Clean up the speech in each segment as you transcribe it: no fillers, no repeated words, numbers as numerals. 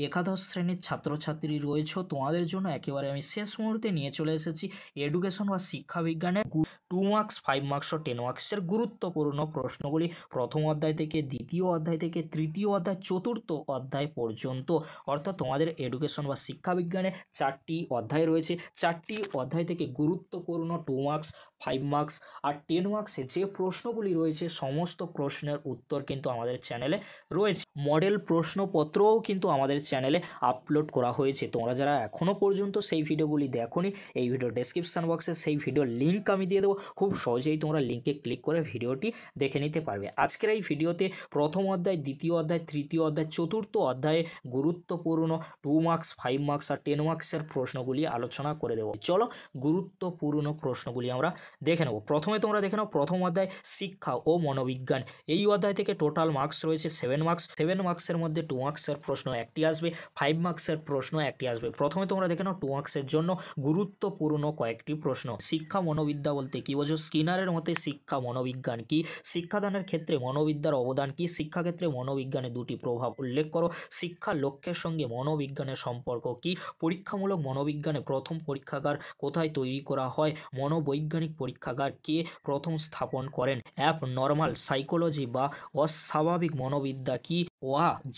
একাদশ শ্রেণীর ছাত্রছাত্রী রয়েছে, তোমাদের জন্য একেবারে আমি শেষ মুহূর্তে নিয়ে চলে এসেছি এডুকেশন বা শিক্ষাবিজ্ঞানের 2 মার্কস 5 মার্কস ও 10 মার্কসের গুরুত্বপূর্ণ প্রশ্নগুলি প্রথম অধ্যায় থেকে দ্বিতীয় অধ্যায় থেকে তৃতীয় অধ্যায় চতুর্থ অধ্যায় পর্যন্ত। অর্থাৎ তোমাদের এডুকেশন বা শিক্ষাবিজ্ঞানে 4টি অধ্যায় রয়েছে। 4টি অধ্যায় থেকে গুরুত্বপূর্ণ 2 মার্কস 5 মার্কস আর 10 মার্কসে যে প্রশ্নগুলি রয়েছে সমস্ত প্রশ্নের উত্তর কিন্তু আমাদের চ্যানেলে রয়েছে। মডেল প্রশ্নপত্রও কিন্তু আমাদের চ্যানেলে আপলোড করা হয়েছে। তোমরা যারা এখনও পর্যন্ত সেই ভিডিওগুলি দেখোনি, এই ভিডিও ডেসক্রিপশন বক্সে সেই ভিডিওর লিঙ্ক আমি দিয়ে দেবো, খুব সহজেই তোমরা লিঙ্কে ক্লিক করে ভিডিওটি দেখে নিতে পারবে। আজকের এই ভিডিওতে প্রথম অধ্যায়, দ্বিতীয় অধ্যায়, তৃতীয় অধ্যায়, চতুর্থ অধ্যায়ে গুরুত্বপূর্ণ 2 মার্কস 5 মার্কস আর 10 মার্কসের প্রশ্নগুলি আলোচনা করে দেবো। চলো গুরুত্বপূর্ণ প্রশ্নগুলি আমরা দেখে নেব। প্রথমে তোমরা দেখে নাও প্রথম অধ্যায় শিক্ষা ও মনোবিজ্ঞান। এই অধ্যায় থেকে টোটাল মার্কস রয়েছে 7 মার্কস। 7 মার্কসের মধ্যে 2 মার্কসের প্রশ্ন একটি আসবে, 5 মার্কসের প্রশ্ন একটি আসবে। প্রথমে তোমরা দেখে নাও 2 মার্কসের জন্য গুরুত্বপূর্ণ কয়েকটি প্রশ্ন। শিক্ষা মনোবিদ্যা বলতে কি বোঝো? স্কিনারের মতে শিক্ষা মনোবিজ্ঞান কি? শিক্ষাদানের ক্ষেত্রে মনোবিদ্যার অবদান কি? শিক্ষাক্ষেত্রে মনোবিজ্ঞানের দুটি প্রভাব উল্লেখ করো। শিক্ষার লক্ষ্যের সঙ্গে মনোবিজ্ঞানের সম্পর্ক কি? পরীক্ষামূলক মনোবিজ্ঞানে প্রথম পরীক্ষাগার কোথায় তৈরি করা হয়? মনোবৈজ্ঞানিক পরীক্ষাগার কে প্রথম স্থাপন করেন? অ্যাব নর্মাল সাইকোলজি বা অস্বাভাবিক মনোবিদ্যা কি?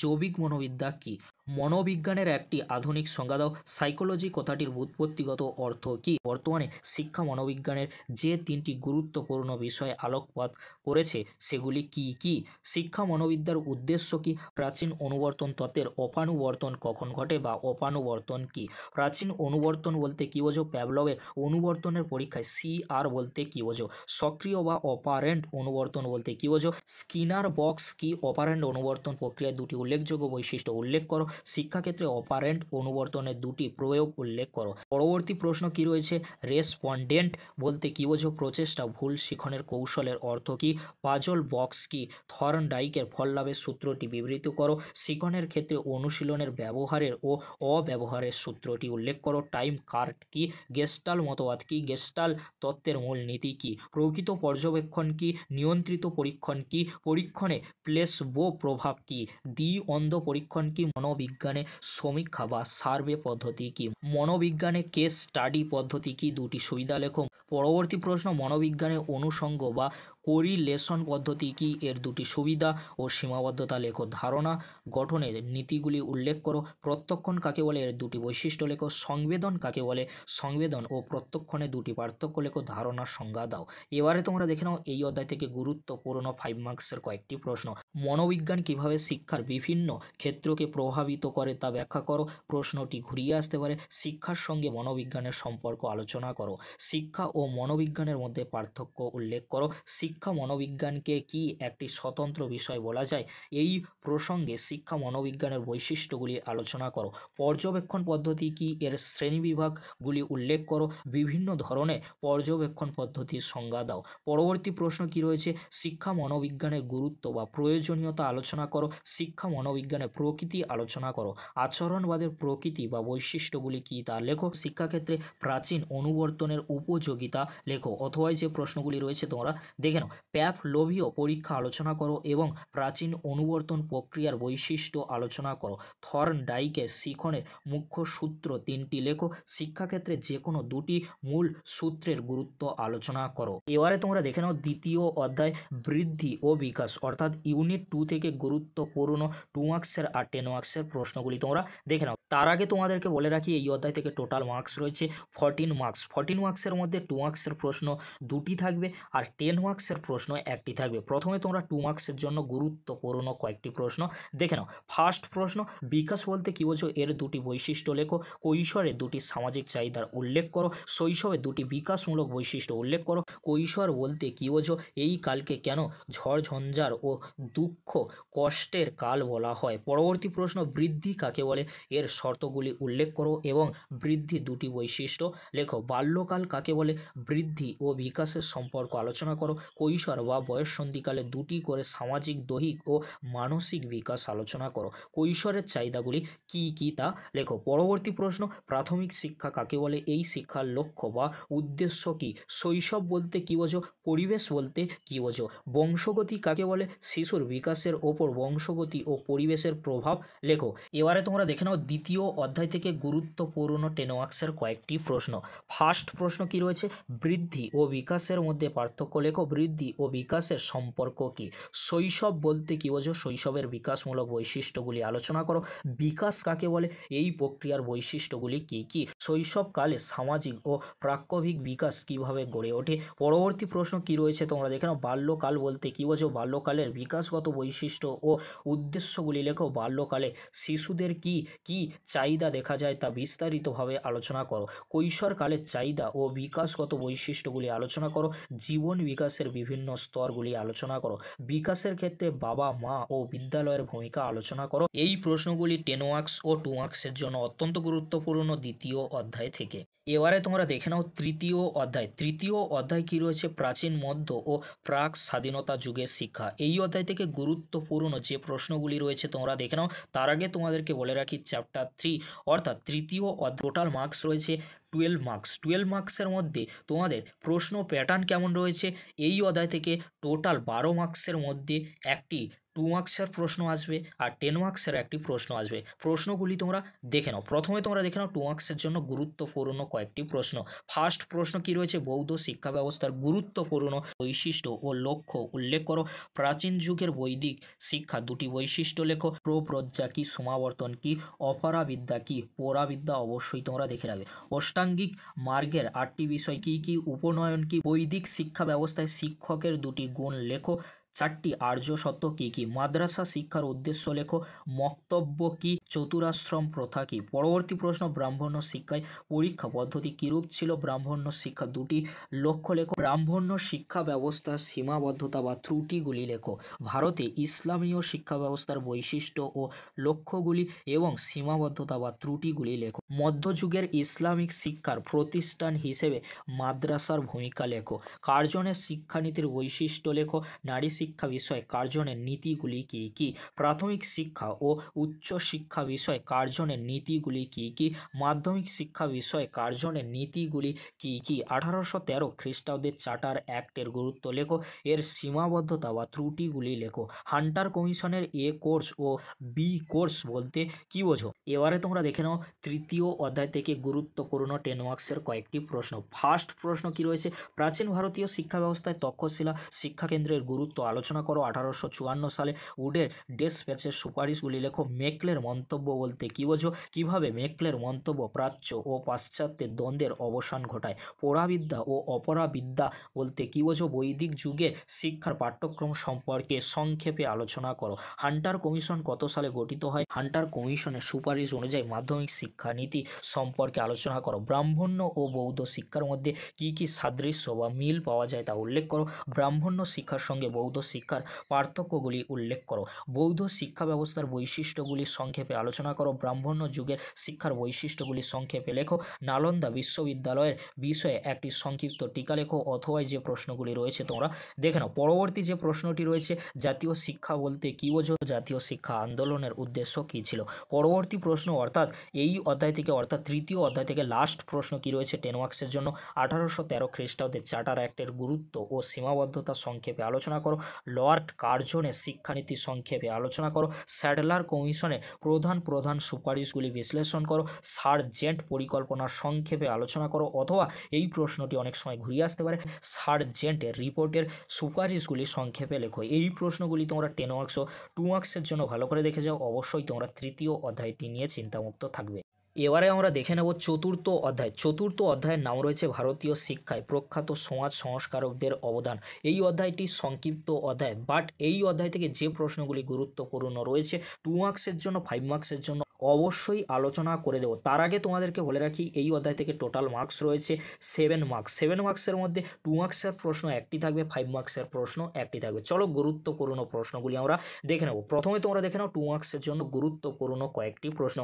জৈবিক মনোবিদ্যা কি? মনোবিজ্ঞানের একটি আধুনিক সংজ্ঞা দাও। সাইকোলজি কথাটির ব্যুৎপত্তিগত অর্থ কি? বর্তমানে শিক্ষা মনোবিজ্ঞানের যে 3টি গুরুত্বপূর্ণ বিষয়ে আলোকপাত করেছে সেগুলি কি কি? শিক্ষা মনোবিদ্যার উদ্দেশ্য কি? প্রাচীন অনুবর্তন তত্ত্বের অপানুবর্তন কখন ঘটে বা অপানুবর্তন কি? প্রাচীন অনুবর্তন বলতে কি বোঝো? প্যাভলভের অনুবর্তনের পরীক্ষায় CR বলতে কি বোঝো? সক্রিয় বা অপারেন্ট অনুবর্তন বলতে কি বোঝো? স্কিনার বক্স কি? অপারেন্ট অনুবর্তন প্রক্রিয়ায় দুটি উল্লেখযোগ্য বৈশিষ্ট্য উল্লেখ করো। শিক্ষাক্ষেত্রে অপারেন্ট অনুবর্তনের দুটি প্রয়োগ উল্লেখ করো। পরবর্তী প্রশ্ন কি রয়েছে? রেসপন্ডেন্ট বলতে কি বোঝো? প্রচেষ্টা ভুল শিখনের কৌশলের অর্থ কি? পাজল বক্স কি? থর্নডাইকের ফল লাভের সূত্রটি বিবৃত করো। শিখনের ক্ষেত্রে অনুশীলনের ব্যবহারের ও অব্যবহারের সূত্রটি উল্লেখ করো। টাইম কার্ড কি? গেস্টাল মতবাদ কি? গেস্টাল তত্ত্বের মূল নীতি কি? প্রকৃত পর্যবেক্ষণ কি? নিয়ন্ত্রিত পরীক্ষণ কি? পরীক্ষণে প্লেসবো প্রভাব কি? দ্বি-অন্ধ পরীক্ষণ কি? মনোবিজ্ঞানে সমীক্ষা বা সার্ভে পদ্ধতি কি? মনোবিজ্ঞানে কেস স্টাডি পদ্ধতি কি? দুটি সুবিধা লেখো। পরবর্তী প্রশ্ন, মনোবিজ্ঞানে অনুষঙ্গ বা কোরিলেশন পদ্ধতি কি? এর দুটি সুবিধা ও সীমাবদ্ধতা লেখো। ধারণা গঠনের নীতিগুলি উল্লেখ করো। প্রত্যক্ষণ কাকে বলে? এর দুটি বৈশিষ্ট্য লেখো। সংবেদন কাকে বলে? সংবেদন ও প্রত্যক্ষণে দুটি পার্থক্য লেখো। ধারণার সংজ্ঞা দাও। এবারে তোমরা দেখে নাও এই অধ্যায় থেকে গুরুত্বপূর্ণ 5 মার্কসের কয়েকটি প্রশ্ন। মনোবিজ্ঞান কিভাবে শিক্ষার বিভিন্ন ক্ষেত্রকে প্রভাবিত করে তা ব্যাখ্যা করো। প্রশ্নটি ঘুরিয়ে আসতে পারে। শিক্ষার সঙ্গে মনোবিজ্ঞানের সম্পর্ক আলোচনা করো। শিক্ষা ও মনোবিজ্ঞানের মধ্যে পার্থক্য উল্লেখ করো। শিক্ষা মনোবিজ্ঞানকে কি একটি স্বতন্ত্র বিষয় বলা যায়? এই প্রসঙ্গে শিক্ষা মনোবিজ্ঞানের বৈশিষ্ট্যগুলি আলোচনা করো। পর্যবেক্ষণ পদ্ধতি কি? এর শ্রেণীবিভাগগুলি উল্লেখ করো। বিভিন্ন ধরনের পর্যবেক্ষণ পদ্ধতির সংজ্ঞা দাও। পরবর্তী প্রশ্ন কি রয়েছে? শিক্ষা মনোবিজ্ঞানের গুরুত্ব বা প্রয়োজনীয়তা আলোচনা করো। শিক্ষা মনোবিজ্ঞানের প্রকৃতি আলোচনা করো। আচরণবাদের প্রকৃতি বা বৈশিষ্ট্যগুলি কি তা লেখো। শিক্ষাক্ষেত্রে প্রাচীন অনুবর্তনের উপযোগিতা লেখো। অথবা যে প্রশ্নগুলি রয়েছে তোমরা দেখে নাও। প্যাভলোভীয় পরীক্ষা আলোচনা করো এবং প্রাচীন অনুবর্তন প্রক্রিয়ার বৈশিষ্ট্য আলোচনা করো। থর্নডাইকের শিখনের মুখ্য সূত্র 3টি লেখো। শিক্ষাক্ষেত্রে যে কোনো দুটি মূল সূত্রের গুরুত্ব আলোচনা করো। এবারে তোমরা দেখে নাও দ্বিতীয় অধ্যায় বৃদ্ধি ও বিকাশ, অর্থাৎ ইউনিট 2 থেকে গুরুত্বপূর্ণ 2 মার্কসের আর 10 মার্কসের প্রশ্নগুলি তোমরা দেখে নাও। তার আগে তোমাদেরকে বলে রাখি এই অধ্যায় থেকে টোটাল মার্কস রয়েছে 14 মার্কস। 14 মার্কসের মধ্যে 2 মার্কসের প্রশ্ন দুটি থাকবে আর 10 মার্কসের প্রশ্ন একটি থাকবে। প্রথমে তোমরা 2 মার্কসের জন্য গুরুত্বপূর্ণ কয়েকটি প্রশ্ন দেখে নাও। ফার্স্ট প্রশ্ন, বিকাশ বলতে কি বোঝো? এর দুটি বৈশিষ্ট্য লেখো। কৈশোরে দুটি সামাজিক চাহিদার উল্লেখ করো। শৈশবে দুটি বিকাশমূলক বৈশিষ্ট্য উল্লেখ করো। কৈশোর বলতে কি বোঝো? এই কালকে কেন ঝড়ঝঞ্ঝার ও দুঃখ কষ্টের কাল বলা হয়? পরবর্তী প্রশ্ন, বৃদ্ধি কাকে বলে? এর শর্তগুলি উল্লেখ করো এবং বৃদ্ধি দুটি বৈশিষ্ট্য লেখো। বাল্যকাল কাকে বলে? বৃদ্ধি ও বিকাশের সম্পর্ক আলোচনা করো। কৈশোর বা বয়ঃসন্ধিকালে দুটি করে সামাজিক, দৈহিক ও মানসিক বিকাশ আলোচনা করো। কৈশোরের চাহিদাগুলি কি কি তা লেখো। পরবর্তী প্রশ্ন, প্রাথমিক শিক্ষা কাকে বলে? এই শিক্ষার লক্ষ্য বা উদ্দেশ্য কি? শৈশব বলতে কি বোঝো? পরিবেশ বলতে কি বোঝো? বংশগতি কাকে বলে? শিশুর বিকাশের ওপর বংশগতি ও পরিবেশের প্রভাব লেখো। এবারে তোমরা দেখে নাও দ্বিতীয় অধ্যায় থেকে গুরুত্বপূর্ণ 10 মার্কসের কয়েকটি প্রশ্ন। ফার্স্ট প্রশ্ন কি রয়েছে? বৃদ্ধি ও বিকাশের মধ্যে পার্থক্য লেখো। বৃদ্ধি ও বিকাশের সম্পর্ক কি? শৈশব বলতে কি বোঝো? শৈশবের বিকাশমূলক বৈশিষ্ট্যগুলি আলোচনা করো। বিকাশ কাকে বলে? এই প্রক্রিয়ার বৈশিষ্ট্যগুলি কি কি? শৈশবকালে সামাজিক ও প্রাক্কবিক বিকাশ কিভাবে গড়ে ওঠে? পরবর্তী প্রশ্ন কি রয়েছে তোমরা দেখে নাও। বাল্যকাল বলতে কি বোঝো? বাল্যকালের বিকাশগত বৈশিষ্ট্য ও উদ্দেশ্যগুলি লেখো। বাল্যকালে শিশুদের কি কি চাহিদা দেখা যায় তা বিস্তারিতভাবে আলোচনা করো। কৈশোরকালের চাহিদা ও বিকাশগত বৈশিষ্ট্যগুলি আলোচনা করো। জীবন বিকাশের বিভিন্ন স্তরগুলি আলোচনা করো। বিকাশের ক্ষেত্রে বাবা মা ও বিদ্যালয়ের ভূমিকা আলোচনা করো। এই প্রশ্নগুলি 10 মার্কস ও 2 মার্কসের জন্য অত্যন্ত গুরুত্বপূর্ণ দ্বিতীয় অধ্যায় থেকে। এবারে তোমরা দেখে নাও তৃতীয় অধ্যায়। তৃতীয় অধ্যায় কি রয়েছে? প্রাচীন, মধ্য ও প্রাক স্বাধীনতা যুগের শিক্ষা। এই অধ্যায় থেকে গুরুত্বপূর্ণ যে প্রশ্নগুলি রয়েছে তোমরা দেখে নাও। তার আগে তোমাদেরকে বলে রাখি চ্যাপ্টার 3 অর্থাৎ তৃতীয় টোটাল মার্কস রয়েছে 12 মার্কস। 12 মার্কসের মধ্যে তোমাদের প্রশ্ন প্যাটার্ন কেমন রয়েছে? এই অধ্যায় থেকে টোটাল 12 মার্কসের মধ্যে একটি 2 মার্কসের প্রশ্ন আসবে আর 10 মার্কসের একটি প্রশ্ন আসবে। প্রশ্নগুলি তোমরা দেখে নাও। প্রথমে তোমরা দেখে নাও 2 মার্কসের জন্য গুরুত্বপূর্ণ কয়েকটি প্রশ্ন। ফার্স্ট প্রশ্ন কি রয়েছে? বৌদ্ধ শিক্ষা ব্যবস্থার গুরুত্বপূর্ণ বৈশিষ্ট্য ও লক্ষ্য উল্লেখ করো। প্রাচীন যুগের বৈদিক শিক্ষা দুটি বৈশিষ্ট্য লেখো। প্রব্রজ্যা কি? সমাবর্তন কি? অপরাবিদ্যা কি? পরাবিদ্যা অবশ্যই তোমরা দেখে রাখবে। অষ্টাঙ্গিক মার্গের 8টি বিষয় কি কি? উপনয়ন কি? বৈদিক শিক্ষা ব্যবস্থায় শিক্ষকের দুটি গুণ লেখো। 4টি আর্য সত্য কি কি? মাদ্রাসা শিক্ষার উদ্দেশ্য লেখো। মক্তব্য কি? চতুরাশ্রম প্রথা কি? পরবর্তী প্রশ্ন, ব্রাহ্মণ্য শিক্ষায় পরীক্ষা পদ্ধতি কিরূপ ছিল? ব্রাহ্মণ্য শিক্ষা দুটি লক্ষ্য লেখো। ব্রাহ্মণ্য শিক্ষা ব্যবস্থার সীমাবদ্ধতা বা ত্রুটিগুলি লেখো। ভারতে ইসলামীয় শিক্ষা ব্যবস্থার বৈশিষ্ট্য ও লক্ষ্যগুলি এবং সীমাবদ্ধতা বা ত্রুটিগুলি লেখো। মধ্যযুগের ইসলামিক শিক্ষার প্রতিষ্ঠান হিসেবে মাদ্রাসার ভূমিকা লেখো। কার্জনের শিক্ষানীতির বৈশিষ্ট্য লেখো। নারী শিক্ষা বিষয়ে কার্জনের নীতিগুলি কি কি? প্রাথমিক শিক্ষা ও উচ্চ শিক্ষা বিষয়ে কার্জনের নীতিগুলি কি কি? মাধ্যমিক শিক্ষা বিষয়ে কার্জনের নীতিগুলি কি কি? 1813 খ্রিস্টাব্দের চার্টার অ্যাক্টের গুরুত্ব লেখো। এর সীমাবদ্ধতা বা ত্রুটিগুলি লেখো। হান্টার কমিশনের এ কোর্স ও বি কোর্স বলতে কি বোঝো? এবারে তোমরা দেখে নাও তৃতীয় অধ্যায় থেকে গুরুত্বপূর্ণ 10 মার্কসের কয়েকটি প্রশ্ন। ফার্স্ট প্রশ্ন কি রয়েছে? প্রাচীন ভারতীয় শিক্ষা ব্যবস্থায় তক্ষশিলা শিক্ষাকেন্দ্রের গুরুত্ব আলোচনা করো। 1854 সালে উডের ডেসপ্যাচের সুপারিশগুলি লেখো। মেকলের মন্তব্য বলতে কি বোঝো? কিভাবে মেকলের মন্তব্য প্রাচ্য ও পাশ্চাত্যের দ্বন্দ্বের অবসান ঘটায়? পরাবিদ্যা ও অপরাবিদ্যা বলতে কি বোঝো? বৈদিক যুগের শিক্ষার পাঠ্যক্রম সম্পর্কে সংক্ষেপে আলোচনা করো। হান্টার কমিশন কত সালে গঠিত হয়? হান্টার কমিশনের সুপারিশ অনুযায়ী মাধ্যমিক শিক্ষানীতি সম্পর্কে আলোচনা করো। ব্রাহ্মণ্য ও বৌদ্ধ শিক্ষার মধ্যে কি কি সাদৃশ্য বা মিল পাওয়া যায় তা উল্লেখ করো। ব্রাহ্মণ্য শিক্ষার সঙ্গে বৌদ্ধ শিক্ষার পার্থক্যগুলি উল্লেখ করো। বৌদ্ধ শিক্ষা ব্যবস্থার বৈশিষ্ট্যগুলি সংক্ষেপে আলোচনা করো। ব্রাহ্মণ্য যুগের শিক্ষার বৈশিষ্ট্যগুলি সংক্ষেপে লেখো। নালন্দা বিশ্ববিদ্যালয়ের বিষয়ে একটি সংক্ষিপ্ত টিকা লেখো। অথবা যে প্রশ্নগুলি রয়েছে তোমরা দেখে নাও। পরবর্তী যে প্রশ্নটি রয়েছে, জাতীয় শিক্ষা বলতে কি বোঝো? জাতীয় শিক্ষা আন্দোলনের উদ্দেশ্য কী ছিল? পরবর্তী প্রশ্ন অর্থাৎ এই অধ্যায় থেকে অর্থাৎ তৃতীয় অধ্যায় থেকে লাস্ট প্রশ্ন কি রয়েছে 10 মার্কসের জন্য? 1813 খ্রিস্টাব্দের চার্টার অ্যাক্টের গুরুত্ব ও সীমাবদ্ধতা সংক্ষেপে আলোচনা করো। লর্ড কার্জনের শিক্ষানীতি সংক্ষেপে আলোচনা করো। স্যাডলার কমিশনের প্রধান প্রধান সুপারিশগুলি বিশ্লেষণ করো। সার্জেন্ট পরিকল্পনা সংক্ষেপে আলোচনা করো। অথবা এই প্রশ্নটি অনেক সময় ঘুরিয়ে আসতে পারে, সার্জেন্টের রিপোর্টের সুপারিশগুলি সংক্ষেপে লেখো। এই প্রশ্নগুলি তোমরা 10 মার্কস ও 2 মার্কসের জন্য ভালো করে দেখে যাও। অবশ্যই তোমরা তৃতীয় অধ্যায়টি নিয়ে চিন্তামুক্ত থাকবে। এবারে আমরা দেখে নেব চতুর্থ অধ্যায়। চতুর্থ অধ্যায়ের নাম রয়েছে ভারতীয় শিক্ষায় প্রখ্যাত সমাজ সংস্কারকদের অবদান। এই অধ্যায়টি সংক্ষিপ্ত অধ্যায়, বাট এই অধ্যায় থেকে যে প্রশ্নগুলি গুরুত্বপূর্ণ রয়েছে 2 মার্কসের জন্য, 5 মার্কসের জন্য অবশ্যই আলোচনা করে দেবো। তার আগে তোমাদেরকে বলে রাখি এই অধ্যায় থেকে টোটাল মার্কস রয়েছে 7 মার্কসের মধ্যে 2 মার্কসের প্রশ্ন একটি থাকবে, 5 মার্কসের প্রশ্ন একটি থাকবে। চলো গুরুত্বপূর্ণ প্রশ্নগুলি আমরা দেখে নেব। প্রথমে তোমরা দেখে নাও 2 মার্কসের জন্য গুরুত্বপূর্ণ কয়েকটি প্রশ্ন।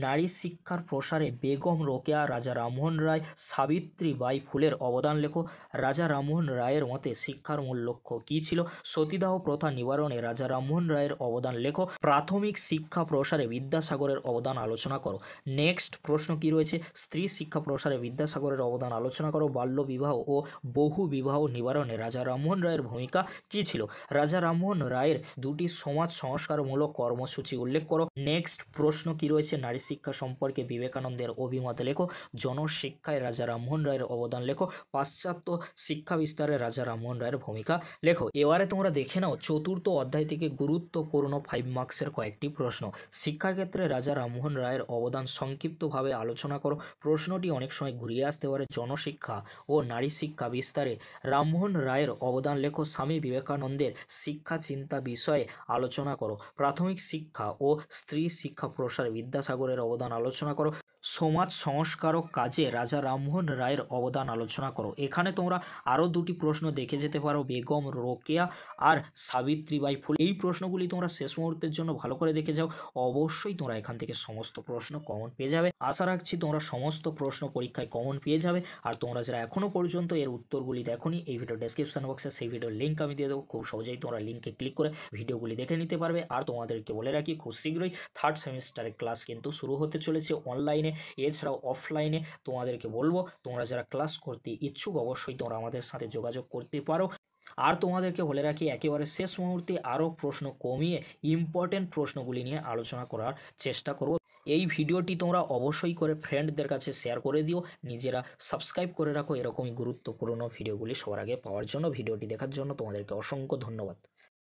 নারী শিক্ষার প্রসারে বেগম রোকেয়া, রাজা রামমোহন রায়, সাবিত্রীবাই ফুলের অবদান লেখো। রাজা রামমোহন রায়ের মতে শিক্ষার মূল লক্ষ্য কী ছিল? সতীদাহ প্রথা নিবারণে রাজা রামমোহন রায়ের অবদান লেখো। প্রাথমিক শিক্ষা প্রসারে বিদ্যাসাগরের অবদান আলোচনা করো। নেক্সট প্রশ্ন কি রয়েছে? স্ত্রী শিক্ষা প্রসারে বিদ্যাসাগরের অবদান আলোচনা করো। বাল্য বিবাহ ও বহু বিবাহ নিবারণে রাজা রামমোহন রায়ের ভূমিকা কী ছিল? রাজা রামমোহন রায়ের দুটি সমাজ সংস্কারমূলক কর্মসূচি উল্লেখ করো। নেক্সট প্রশ্ন কি রয়েছে? নারী শিক্ষা সম্পর্কে বিবেকানন্দের অভিমত লেখো। জনশিক্ষায় রাজা রামমোহন রায়ের অবদান লেখো। পাশ্চাত্য শিক্ষা বিস্তারে রাজা রামমোহন রায়ের ভূমিকা লেখো। এবারে তোমরা দেখে নাও চতুর্থ অধ্যায় থেকে গুরুত্বপূর্ণ 5 মার্কসের কয়েকটি প্রশ্ন। শিক্ষাক্ষেত্রে রাজা রামমোহন রায়ের অবদান সংক্ষিপ্তভাবে আলোচনা করো। প্রশ্নটি অনেক সময় ঘুরিয়ে আসতে পারে। জনশিক্ষা ও নারী শিক্ষা বিস্তারে রামমোহন রায়ের অবদান লেখো। স্বামী বিবেকানন্দের শিক্ষা চিন্তা বিষয়ে আলোচনা করো। প্রাথমিক শিক্ষা ও স্ত্রী শিক্ষা প্রসারে বিদ্যাসাগরের অবদান আলোচনা করো। সমাজ সংস্কারক কাজে রাজা রামমোহন রায়ের অবদান আলোচনা করো। এখানে তোমরা আরও দুটি প্রশ্ন দেখে যেতে পারো, বেগম রোকেয়া আর সাবিত্রীবাই ফুলে। এই প্রশ্নগুলি তোমরা শেষ মুহূর্তের জন্য ভালো করে দেখে যাও। অবশ্যই তোমরা এখান থেকে সমস্ত প্রশ্ন কমন পেয়ে যাবে। আশা রাখছি তোমরা সমস্ত প্রশ্ন পরীক্ষায় কমন পেয়ে যাবে। আর তোমরা যারা এখনও পর্যন্ত এর উত্তরগুলি দেখোনি, এই ভিডিও ডেসক্রিপশন বক্সে সেই ভিডিওর লিঙ্ক আমি দিয়ে দেবো। খুব সহজেই তোমরা লিঙ্কে ক্লিক করে ভিডিওগুলি দেখে নিতে পারবে। আর তোমাদেরকে বলে রাখি খুব শীঘ্রই 3rd সেমিস্টারের ক্লাস কিন্তু শুরু হতে চলেছে অনলাইনে, এছাড়াও অফলাইনে। তোমাদেরকে বলবো তোমরা যারা ক্লাস করতে ইচ্ছুক অবশ্যই তোমরা আমাদের সাথে যোগাযোগ করতে পারো। আর তোমাদেরকে বলে রাখি একেবারে শেষ মুহূর্তে আরও প্রশ্ন কমিয়ে ইম্পর্টেন্ট প্রশ্নগুলি নিয়ে আলোচনা করার চেষ্টা করব। এই ভিডিওটি তোমরা অবশ্যই করে ফ্রেন্ডদের কাছে শেয়ার করে দিও। নিজেরা সাবস্ক্রাইব করে রাখো এরকমই গুরুত্বপূর্ণ ভিডিওগুলি সবার আগে পাওয়ার জন্য। ভিডিওটি দেখার জন্য তোমাদেরকে অসংখ্য ধন্যবাদ।